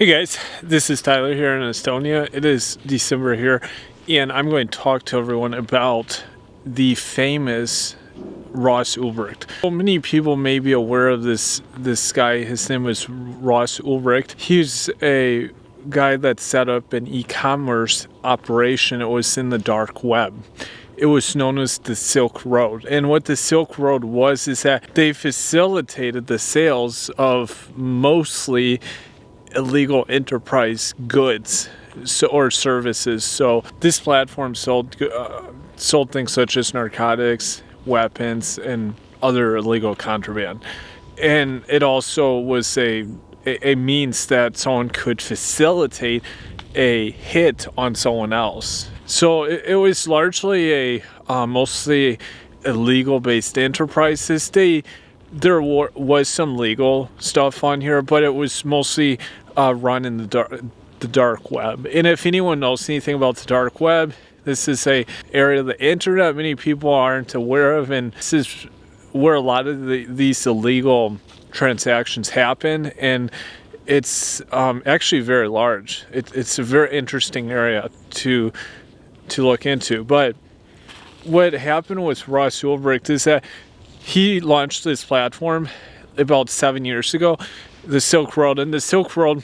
Hey guys, this is Tyler here in Estonia. It is December here, and I'm going to talk to everyone about the famous Ross Ulbricht. So many people may be aware of this guy. His name was Ross Ulbricht. He's a guy that set up an e-commerce operation. It was in the dark web. It was known as the Silk Road. And what the Silk Road was is that they facilitated the sales of mostly illegal enterprise goods or services. So this platform sold things such as narcotics, weapons, and other illegal contraband. And it also was a means that someone could facilitate a hit on someone else. So it was largely mostly illegal based enterprises. There was some legal stuff on here, but it was mostly run in the dark web. And if anyone knows anything about the dark web, this is a area of the internet many people aren't aware of, and this is where a lot of these illegal transactions happen, and it's actually very large. It's a very interesting area to look into. But what happened with Ross Ulbricht is that he launched this platform about 7 years ago, the Silk Road. And the Silk Road,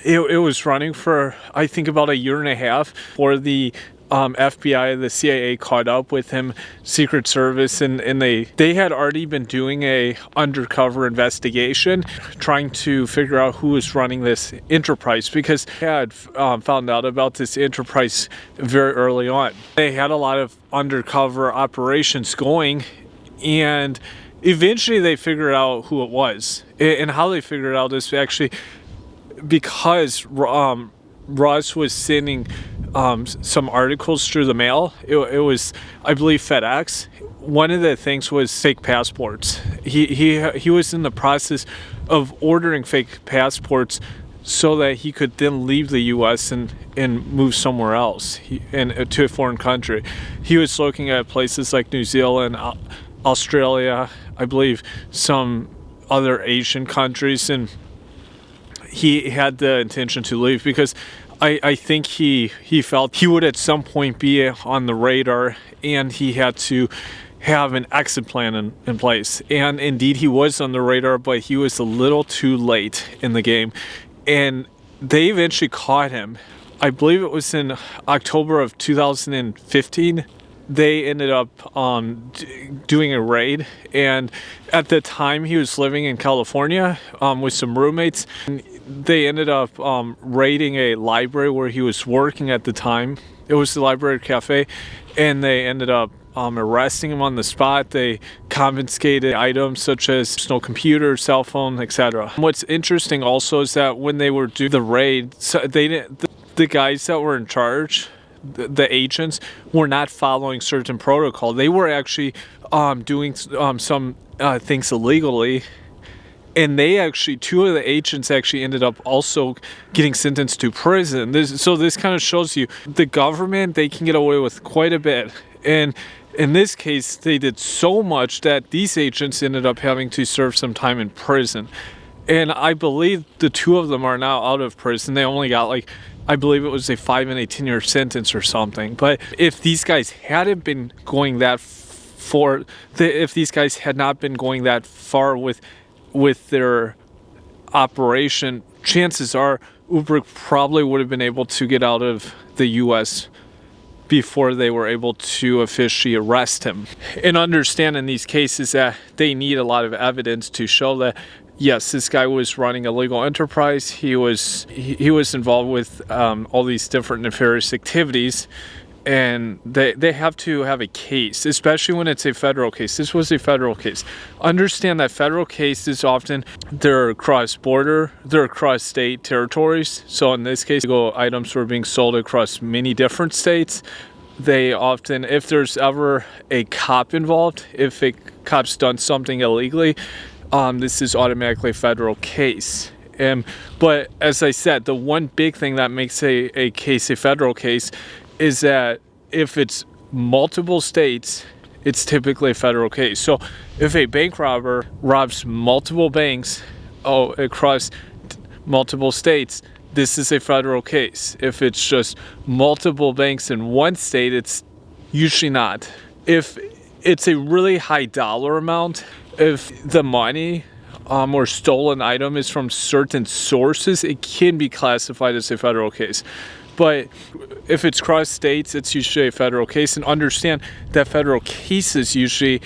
it was running for, I think, about a year and a half before the FBI, the CIA caught up with him, Secret Service, and they had already been doing a undercover investigation, trying to figure out who was running this enterprise, because they had found out about this enterprise very early on. They had a lot of undercover operations going, and eventually they figured out who it was. And how they figured it out is actually because Ross was sending some articles through the mail. It was, I believe, FedEx. One of the things was fake passports. He was in the process of ordering fake passports so that he could then leave the U.S. and move somewhere else and to a foreign country. He was looking at places like New Zealand, Australia, I believe some other Asian countries, and he had the intention to leave because I think he felt he would at some point be on the radar, and he had to have an exit plan in place. And indeed he was on the radar, but he was a little too late in the game, and they eventually caught him. I believe it was in October of 2015. They ended up doing a raid, and at the time he was living in California with some roommates. And they ended up raiding a library where he was working at the time. It was the Library Cafe, and they ended up arresting him on the spot. They confiscated items such as personal computer, cell phone, etc. What's interesting also is that when they were doing the raid, the guys that were in charge, the agents, were not following certain protocol. They were actually doing some things illegally, and two of the agents actually ended up also getting sentenced to prison. This kind of shows you the government, they can get away with quite a bit, and in this case they did so much that these agents ended up having to serve some time in prison. And I believe the two of them are now out of prison. They only got I believe it was a 5 and a 10-year sentence or something. But if these guys hadn't been going that far, if these guys had not been going that far with their operation, chances are Ulbricht probably would have been able to get out of the U.S. before they were able to officially arrest him. And understand in these cases that they need a lot of evidence to show that yes, this guy was running a legal enterprise. He was involved with all these different nefarious activities, and they have to have a case, especially when it's a federal case. This was a federal case. Understand that federal cases often, they're cross-border, they're cross-state territories. So in this case, items were being sold across many different states. They often, if there's ever a cop involved, if a cop's done something illegally, this is automatically a federal case. But as I said, the one big thing that makes a case a federal case is that if it's multiple states, it's typically a federal case. So if a bank robber robs multiple banks across multiple states, this is a federal case. If it's just multiple banks in one state, it's usually not. If it's a really high dollar amount, if the money or stolen item is from certain sources, it can be classified as a federal case. But if it's cross states, it's usually a federal case. And understand that federal cases usually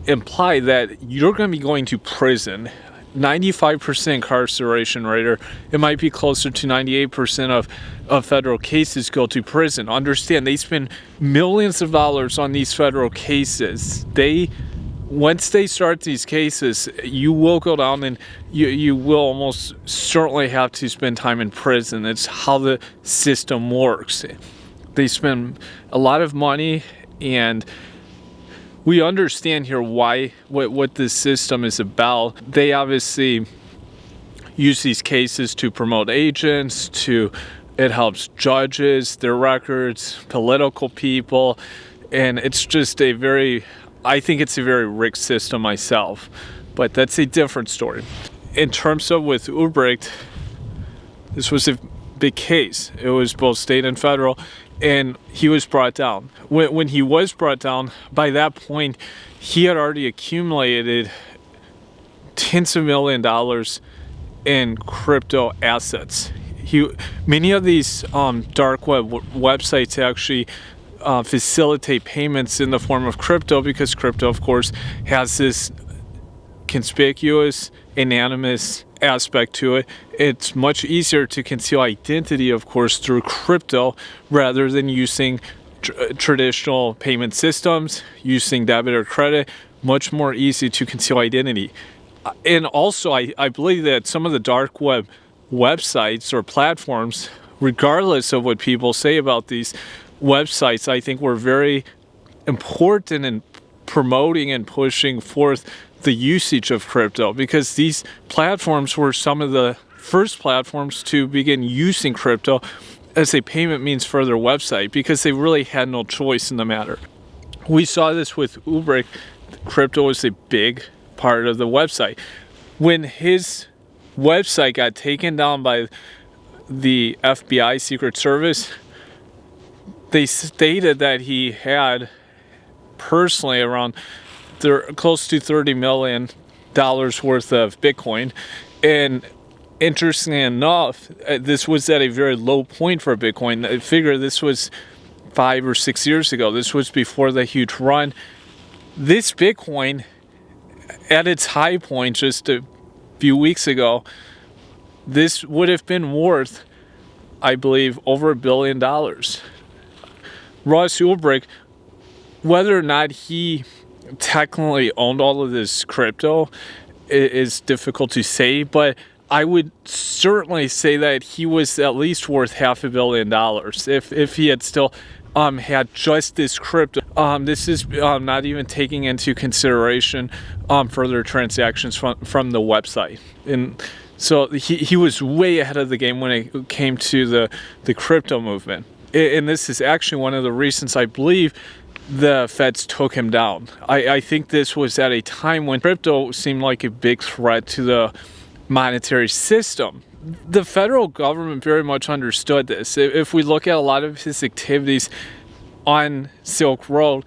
imply that you're going to be going to prison. 95% incarceration rate, or it might be closer to 98% of federal cases go to prison. Understand, they spend millions of dollars on these federal cases. Once they start these cases, you will go down and you will almost certainly have to spend time in prison. It's how the system works. They spend a lot of money, and we understand here what this system is about. They obviously use these cases to promote agents, it helps judges, their records, political people, and it's just I think it's a very rigged system myself, but that's a different story. In terms of with Ulbricht, this was a big case. It was both state and federal, and he was brought down. When he was brought down, by that point, he had already accumulated tens of millions of dollars in crypto assets. Many of these dark web websites actually facilitate payments in the form of crypto, because crypto, of course, has this conspicuous, anonymous aspect to it. It's much easier to conceal identity, of course, through crypto rather than using traditional payment systems, using debit or credit. Much more easy to conceal identity. And also, I believe that some of the dark web websites or platforms, regardless of what people say about these websites, I think were very important in promoting and pushing forth the usage of crypto, because these platforms were some of the first platforms to begin using crypto as a payment means for their website, because they really had no choice in the matter. We saw this with Ulbricht. Crypto was a big part of the website. When his website got taken down by the FBI Secret Service, they stated that he had personally around close to $30 million worth of Bitcoin. And interestingly enough, this was at a very low point for Bitcoin. I figure this was 5 or 6 years ago. This was before the huge run. This Bitcoin, at its high point just a few weeks ago, this would have been worth, I believe, over $1 billion. Ross Ulbricht, whether or not he technically owned all of this crypto is difficult to say, but I would certainly say that he was at least worth $500 million if he had still had just this crypto. This is not even taking into consideration further transactions from the website. And so he was way ahead of the game when it came to the crypto movement. And this is actually one of the reasons I believe the feds took him down. I think this was at a time when crypto seemed like a big threat to the monetary system. The federal government very much understood this. If we look at a lot of his activities on Silk Road,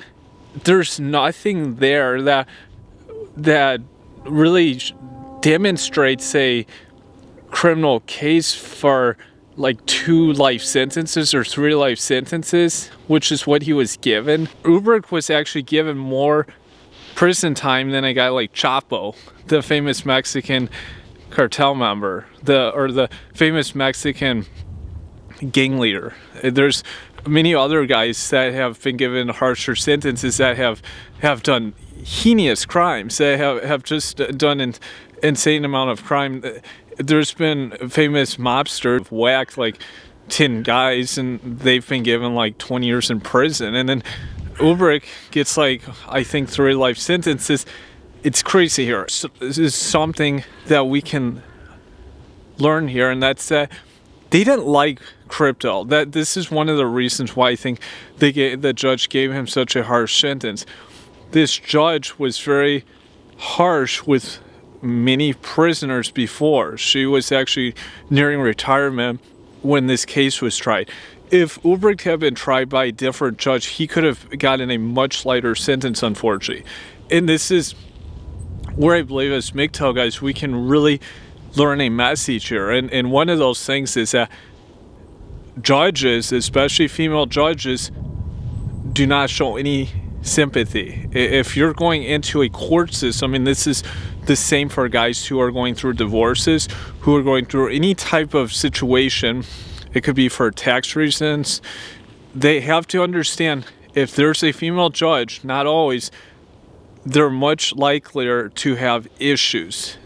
there's nothing there that really demonstrates a criminal case for like 2 life sentences or 3 life sentences, which is what he was given. Ulbricht was actually given more prison time than a guy like Chapo, the famous Mexican cartel member, the famous Mexican gang leader. There's many other guys that have been given harsher sentences that have done heinous crimes, that have just done an insane amount of crime. There's been famous mobsters who've whacked like 10 guys and they've been given like 20 years in prison. And then Ulbricht gets like, I think, 3 life sentences. It's crazy here. So this is something that we can learn here, and that's that they didn't like crypto. That this is one of the reasons why I think the judge gave him such a harsh sentence. This judge was very harsh with many prisoners before. She was actually nearing retirement when this case was tried. If Ulbricht had been tried by a different judge, he could have gotten a much lighter sentence, unfortunately. And this is where I believe as MGTOW guys, we can really learn a message here. And one of those things is that judges, especially female judges, do not show any sympathy. If you're going into a court system, and this is the same for guys who are going through divorces, who are going through any type of situation, it could be for tax reasons, they have to understand if there's a female judge, not always, they're much likelier to have issues.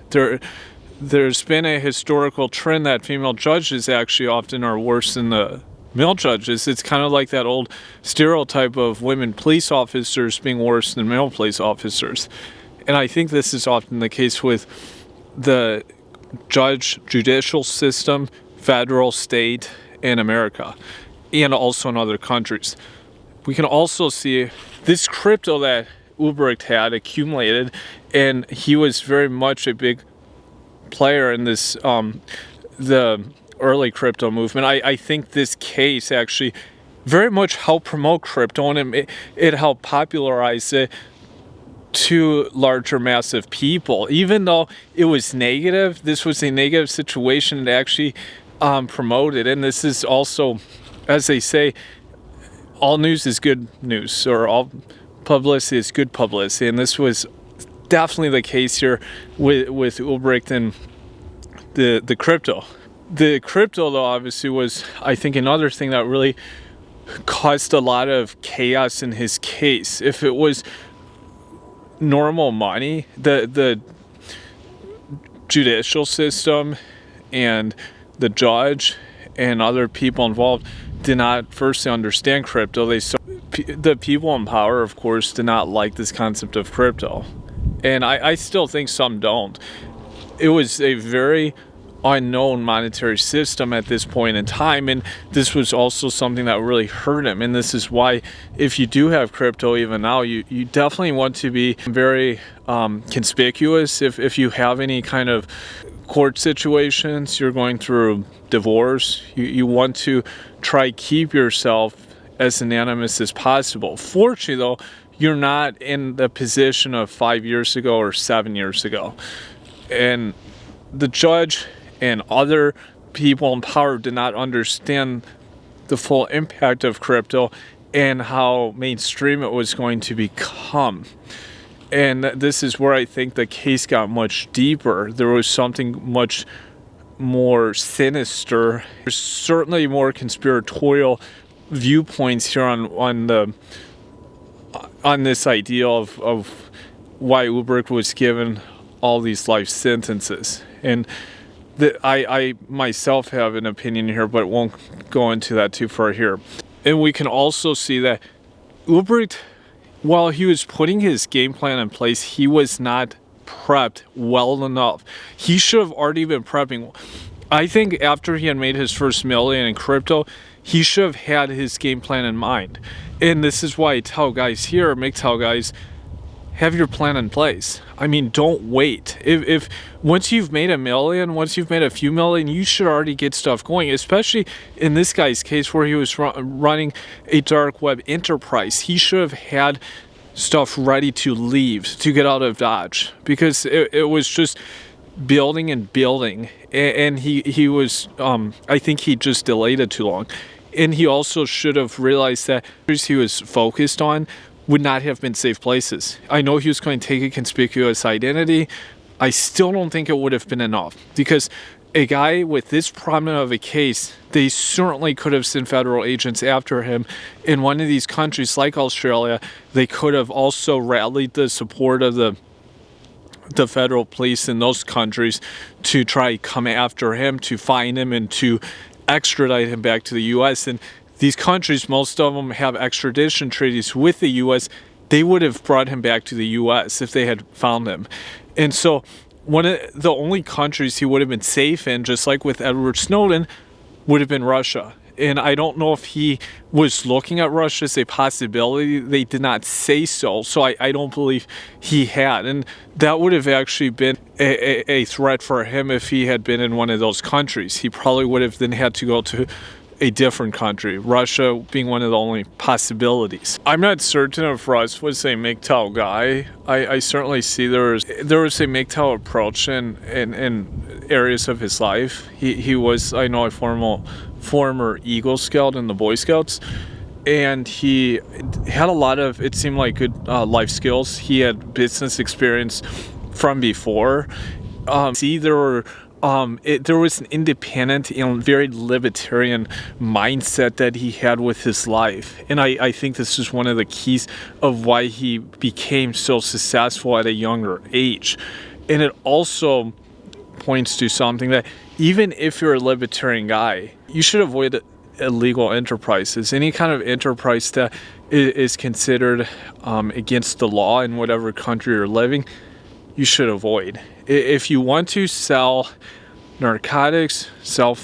There's been a historical trend that female judges actually often are worse than the male judges. It's kind of like that old stereotype of women police officers being worse than male police officers. And I think this is often the case with the judicial system, federal, state, in America, and also in other countries. We can also see this crypto that Ulbricht had accumulated, and he was very much a big player in this the early crypto movement. I think this case actually very much helped promote crypto, and it helped popularize it to larger mass of people. Even though it was negative, this was a negative situation that actually promoted. And this is also, as they say, all news is good news, or all publicity is good publicity, and this was definitely the case here with Ulbricht and the crypto. The crypto, though, obviously was, I think, another thing that really caused a lot of chaos in his case. If it was normal money, the judicial system and the judge and other people involved did not firstly understand crypto. The people in power, of course, did not like this concept of crypto. And I still think some don't. It was a very unknown monetary system at this point in time, and this was also something that really hurt him. And this is why, if you do have crypto even now, you definitely want to be very conspicuous. If you have any kind of court situations, you're going through divorce, you want to try keep yourself as anonymous as possible. Fortunately, though, you're not in the position of 5 years ago or 7 years ago. And the judge and other people in power did not understand the full impact of crypto and how mainstream it was going to become. And this is where I think the case got much deeper. There was something much more sinister. There's certainly more conspiratorial viewpoints here on this idea of why Ulbricht was given all these life sentences. And I myself have an opinion here, but won't go into that too far here. And we can also see that Ulbricht, while he was putting his game plan in place, he was not prepped well enough. He should have already been prepping. I think after he had made his first million in crypto, he should have had his game plan in mind. And this is why I tell guys here, MGTOW guys, have your plan in place. I mean, don't wait. If once you've made a million, once you've made a few million, you should already get stuff going, especially in this guy's case where he was running a dark web enterprise. He should have had stuff ready to leave, to get out of Dodge, because it was just building and building. And he was, I think he just delayed it too long. And he also should have realized that he was focused on would not have been safe places. I know he was going to take a conspicuous identity. I still don't think it would have been enough, because a guy with this prominent of a case, they certainly could have sent federal agents after him. In one of these countries like Australia, they could have also rallied the support of the federal police in those countries to try come after him, to find him, and to extradite him back to the U.S. And these countries, most of them have extradition treaties with the U.S. They would have brought him back to the U.S. if they had found him. And so one of the only countries he would have been safe in, just like with Edward Snowden, would have been Russia. And I don't know if he was looking at Russia as a possibility. They did not say so. So I don't believe he had. And that would have actually been a threat for him if he had been in one of those countries. He probably would have then had to go to a different country, Russia being one of the only possibilities. I'm not certain if Russ was a MGTOW guy. I certainly see there was a MGTOW approach in areas of his life. He was, I know, a former Eagle Scout in the Boy Scouts, and he had a lot of, it seemed like, good life skills. He had business experience from before. There was an independent and very libertarian mindset that he had with his life. And I think this is one of the keys of why he became so successful at a younger age. And it also points to something that even if you're a libertarian guy, you should avoid illegal enterprises. Any kind of enterprise that is considered against the law in whatever country you're living, you should avoid. If you want to sell narcotics, start a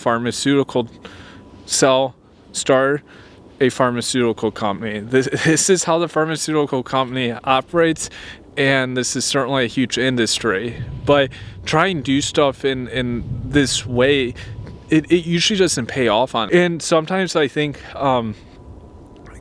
pharmaceutical company. This is how the pharmaceutical company operates, and this is certainly a huge industry. But try and do stuff in this way, it usually doesn't pay off on it. And sometimes I think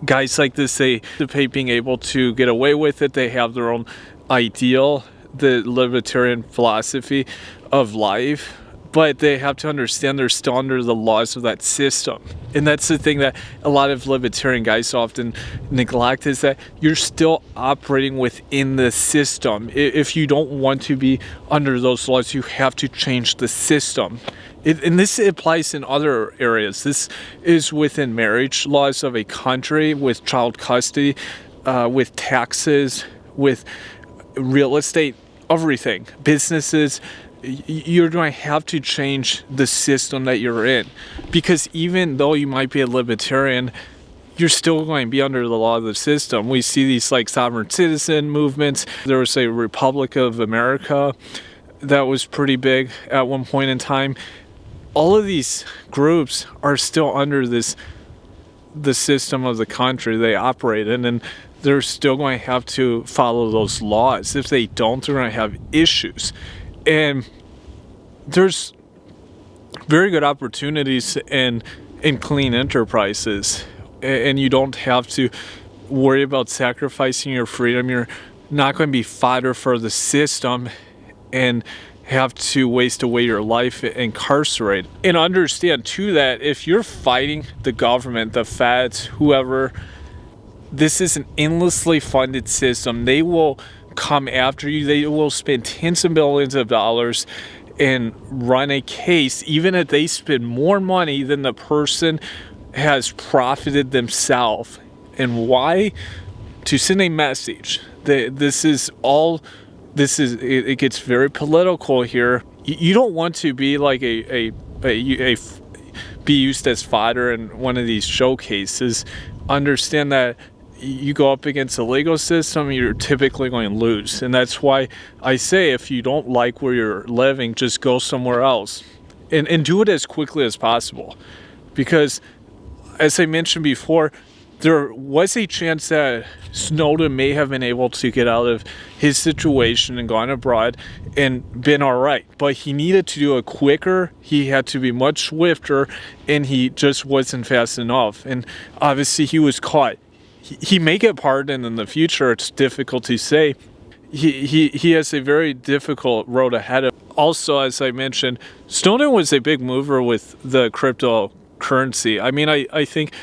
guys like this, they anticipate being able to get away with it. They have their own ideal, the libertarian philosophy of life, but they have to understand they're still under the laws of that system. And that's the thing that a lot of libertarian guys often neglect, is that you're still operating within the system. If you don't want to be under those laws, you have to change the system. And this applies in other areas. This is within marriage laws of a country, with child custody, with taxes, with real estate, everything, businesses. You're going to have to change the system that you're in, because even though you might be a libertarian, you're still going to be under the law of the system. We see these like sovereign citizen movements. There was a Republic of America that was pretty big at one point in time. All of these groups are still under the system of the country they operate in, and they're still going to have to follow those laws. If they don't, they're going to have issues. And there's very good opportunities in clean enterprises, and you don't have to worry about sacrificing your freedom. You're not going to be fodder for the system and have to waste away your life incarcerated. And understand too that if you're fighting the government, the feds, whoever, this is an endlessly funded system. They will come after you. They will spend tens of millions of dollars and run a case, even if they spend more money than the person has profited themselves. And why? To send a message that it gets very political here. You don't want to be like be used as fodder in one of these showcases. Understand that you go up against the legal system, you're typically going to lose. And that's why I say, if you don't like where you're living, just go somewhere else. And do it as quickly as possible. Because, as I mentioned before, there was a chance that Snowden may have been able to get out of his situation and gone abroad and been all right. But he needed to do it quicker. He had to be much swifter, and he just wasn't fast enough. And obviously he was caught. He may get pardoned in the future. It's difficult to say. He has a very difficult road ahead of him. Also, as I mentioned, Snowden was a big mover with the cryptocurrency. I mean, I think,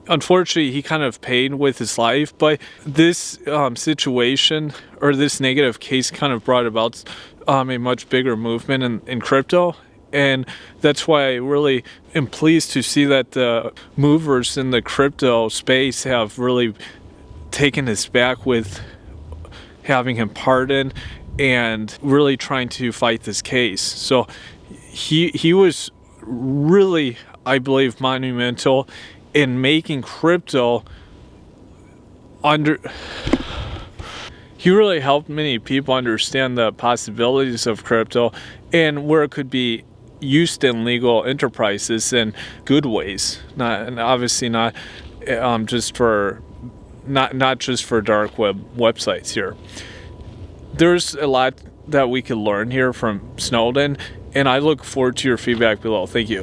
unfortunately, he kind of paid with his life, but this situation, or this negative case, kind of brought about a much bigger movement in crypto. And that's why I really am pleased to see that the movers in the crypto space have really taken his back with having him pardoned and really trying to fight this case. So he was really, I believe, monumental in making crypto he really helped many people understand the possibilities of crypto and where it could be used in legal enterprises in good ways, not, and obviously not just for not just for dark web websites here. There's a lot that we can learn here from Snowden, and I look forward to your feedback below. Thank you.